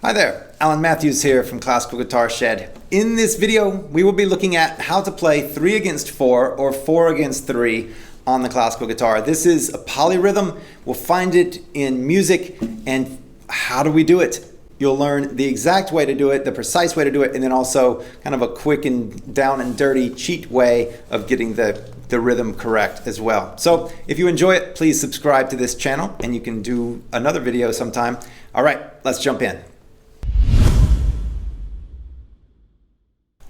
Hi there, Alan Matthews here from Classical Guitar Shed. In this video, we will be looking at how to play 3 against 4 or 4 against 3 on the classical guitar. This is a polyrhythm. We'll find it in music, and how do we do it? You'll learn the exact way to do it, the precise way to do it, and then also kind of a quick and down and dirty cheat way of getting the rhythm correct as well. So if you enjoy it, please subscribe to this channel, and you can do another video sometime. All right, let's jump in.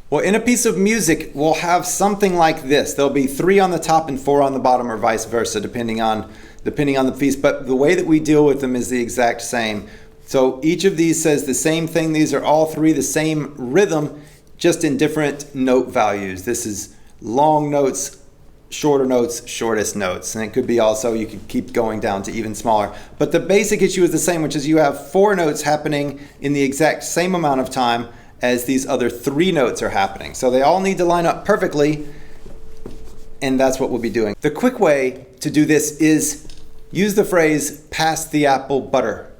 Well, in a piece of music, we'll have something like this. There'll be 3 on the top and 4 on the bottom, or vice versa, depending on the piece. But the way that we deal with them is the exact same. So each of these says the same thing. These are all 3 the same rhythm, just in different note values. This is long notes, shorter notes, shortest notes. And it could be also, you could keep going down to even smaller. But the basic issue is the same, which is you have 4 notes happening in the exact same amount of time as these other 3 notes are happening. So they all need to line up perfectly, and that's what we'll be doing. The quick way to do this is use the phrase, pass the apple butter.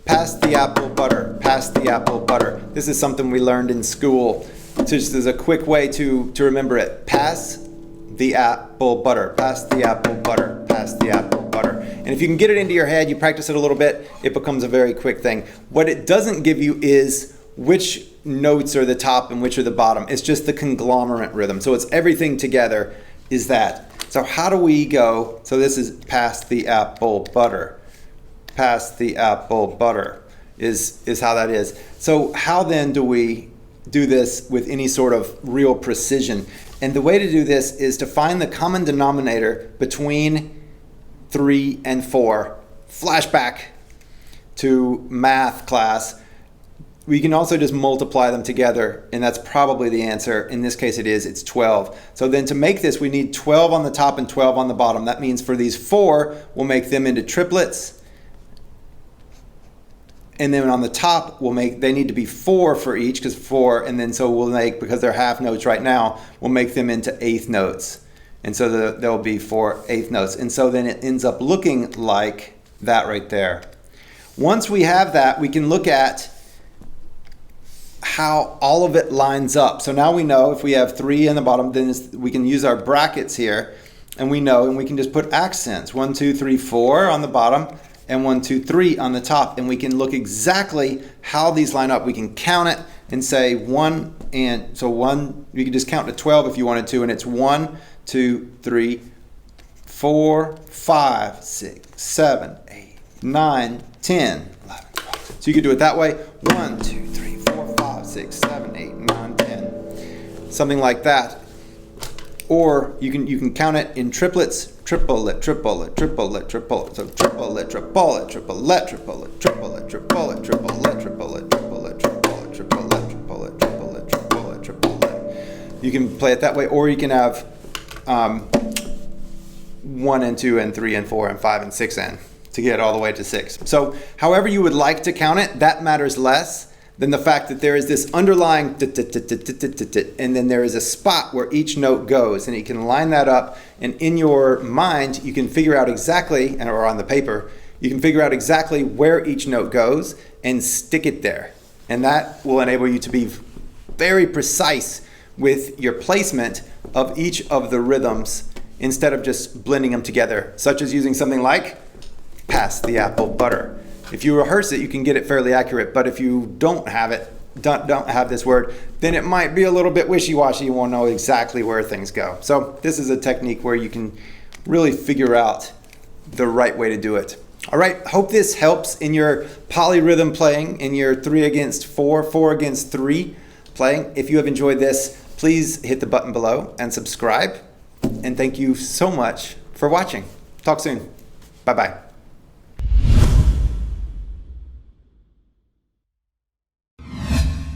Pass the apple butter, pass the apple butter. This is something we learned in school. So just as a quick way to remember it. Pass the apple butter, pass the apple butter, pass the apple butter. And if you can get it into your head, you practice it a little bit, it becomes a very quick thing. What it doesn't give you is which notes are the top and which are the bottom. It's just the conglomerate rhythm. So it's everything together is that. So how do we go? So this is pass the apple butter. Pass the apple butter is how that is. So how then do we do this with any sort of real precision? And the way to do this is to find the common denominator between 3 and 4. Flashback to math class. We can also just multiply them together, and that's probably the answer. In this case it is, it's 12. So then to make this, we need 12 on the top and 12 on the bottom. That means for these 4, we'll make them into triplets. And then on the top, they need to be 4 for each, because 4, and then so we'll make, because they're half notes right now, we'll make them into eighth notes. And so there'll be 4 eighth notes. And so then it ends up looking like that right there. Once we have that, we can look at how all of it lines up. So now we know if we have 3 in the bottom, then we can use our brackets here, and we know, and we can just put accents. 1, 2, 3, 4 on the bottom, and 1, 2, 3 on the top. And we can look exactly how these line up. We can count it and say 1, and so 1, you can just count to 12 if you wanted to, and it's 1, 2, 3, 4, 5, 6, 7, 8, 9, 10, 11, 12. So you could do it that way. 1, 2, 3, 4, 5, 6, 7, 8, 9, 10. Something like that. Or you can count it in triplets. Triplet, triplet, triplet, triplet. So triplet, triplet, triplet, triplet, triplet, triplet, triplet, triplet, triplet, triplet, triplet, triplet, triplet, triplet, triplet. You can play it that way, or you can have 1 and 2 and 3 and 4 and 5 and 6 in to get all the way to 6. So however you would like to count it, that matters less than the fact that there is this underlying and then there is a spot where each note goes, and you can line that up, and in your mind you can figure out exactly, or on the paper, you can figure out exactly where each note goes and stick it there. And that will enable you to be very precise with your placement of each of the rhythms instead of just blending them together, such as using something like pass the apple butter. If you rehearse it, you can get it fairly accurate, but if you don't have it, don't have this word, then it might be a little bit wishy-washy. You won't know exactly where things go. So this is a technique where you can really figure out the right way to do it. All right, hope this helps in your polyrhythm playing, in your 3 against 4, 4 against 3 playing. If you have enjoyed this, please hit the button below and subscribe. And thank you so much for watching. Talk soon. Bye-bye.